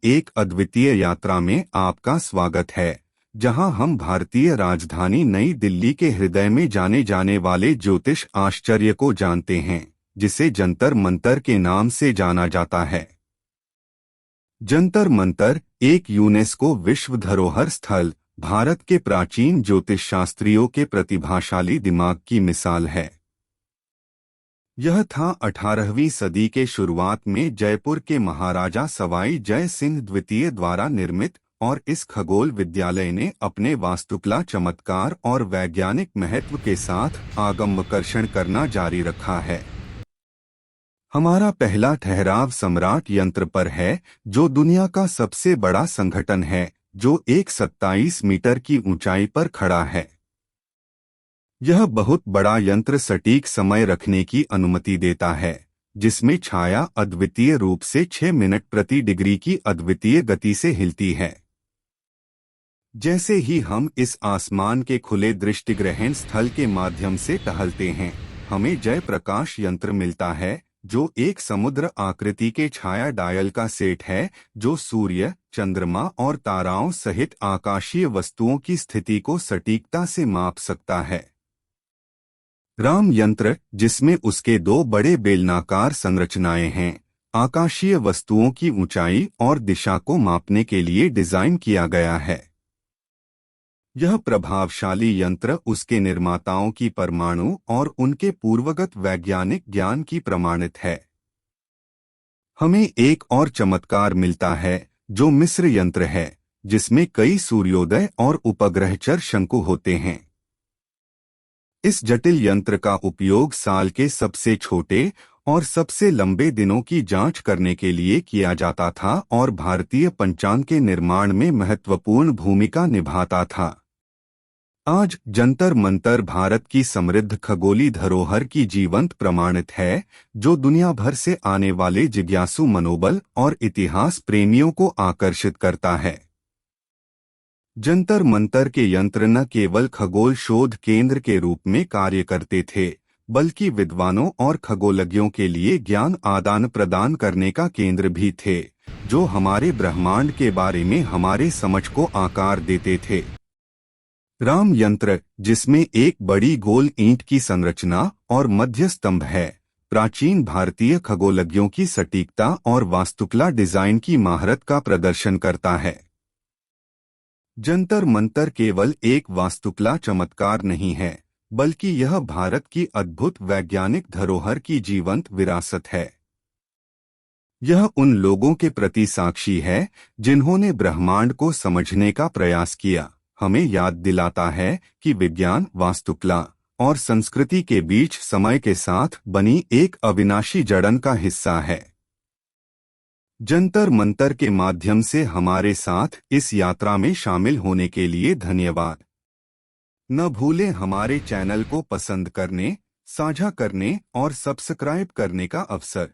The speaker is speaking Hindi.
एक अद्वितीय यात्रा में आपका स्वागत है, जहां हम भारतीय राजधानी नई दिल्ली के हृदय में जाने जाने वाले ज्योतिष आश्चर्य को जानते हैं, जिसे जंतर मंतर के नाम से जाना जाता है। जंतर मंतर एक यूनेस्को विश्व धरोहर स्थल, भारत के प्राचीन ज्योतिष शास्त्रियों के प्रतिभाशाली दिमाग की मिसाल है। यह था 18वीं सदी के शुरुआत में जयपुर के महाराजा सवाई जय सिंह द्वितीय द्वारा निर्मित, और इस खगोल विद्यालय ने अपने वास्तुकला चमत्कार और वैज्ञानिक महत्व के साथ आगमकर्षण करना जारी रखा है। हमारा पहला ठहराव सम्राट यंत्र पर है, जो दुनिया का सबसे बड़ा संगठन है, जो 127 मीटर की ऊंचाई पर खड़ा है। यह बहुत बड़ा यंत्र सटीक समय रखने की अनुमति देता है, जिसमें छाया अद्वितीय रूप से 6 मिनट प्रति डिग्री की अद्वितीय गति से हिलती है। जैसे ही हम इस आसमान के खुले दृष्टिग्रहण स्थल के माध्यम से टहलते हैं, हमें जय प्रकाश यंत्र मिलता है, जो एक समुद्र आकृति के छाया डायल का सेट है, जो सूर्य, चंद्रमा और ताराओं सहित आकाशीय वस्तुओं की स्थिति को सटीकता से माप सकता है। राम यंत्र, जिसमें उसके 2 बड़े बेलनाकार संरचनाएं हैं, आकाशीय वस्तुओं की ऊंचाई और दिशा को मापने के लिए डिजाइन किया गया है। यह प्रभावशाली यंत्र उसके निर्माताओं की परमाणु और उनके पूर्वगत वैज्ञानिक ज्ञान की प्रमाणित है। हमें एक और चमत्कार मिलता है, जो मिस्र यंत्र है, जिसमें कई सूर्योदय और उपग्रहचर शंकु होते हैं। इस जटिल यंत्र का उपयोग साल के सबसे छोटे और सबसे लंबे दिनों की जांच करने के लिए किया जाता था और भारतीय पंचांग के निर्माण में महत्वपूर्ण भूमिका निभाता था। आज जंतर मंतर भारत की समृद्ध खगोलीय धरोहर की जीवंत प्रमाणित है, जो दुनिया भर से आने वाले जिज्ञासु मनोबल और इतिहास प्रेमियों को आकर्षित करता है। जंतर मंतर के यंत्र न केवल खगोल शोध केंद्र के रूप में कार्य करते थे, बल्कि विद्वानों और खगोलज्ञों के लिए ज्ञान आदान प्रदान करने का केंद्र भी थे, जो हमारे ब्रह्मांड के बारे में हमारे समझ को आकार देते थे। राम यंत्र, जिसमें एक बड़ी गोल ईंट की संरचना और मध्य स्तंभ है, प्राचीन भारतीय खगोलज्ञों की सटीकता और वास्तुकला डिजाइन की महारत का प्रदर्शन करता है। जंतर मंतर केवल एक वास्तुकला चमत्कार नहीं है, बल्कि यह भारत की अद्भुत वैज्ञानिक धरोहर की जीवंत विरासत है। यह उन लोगों के प्रति साक्षी है, जिन्होंने ब्रह्मांड को समझने का प्रयास किया, हमें याद दिलाता है कि विज्ञान, वास्तुकला और संस्कृति के बीच समय के साथ बनी एक अविनाशी जड़न का हिस्सा है। जंतर मंतर के माध्यम से हमारे साथ इस यात्रा में शामिल होने के लिए धन्यवाद। न भूलें हमारे चैनल को पसंद करने, साझा करने और सब्सक्राइब करने का अवसर।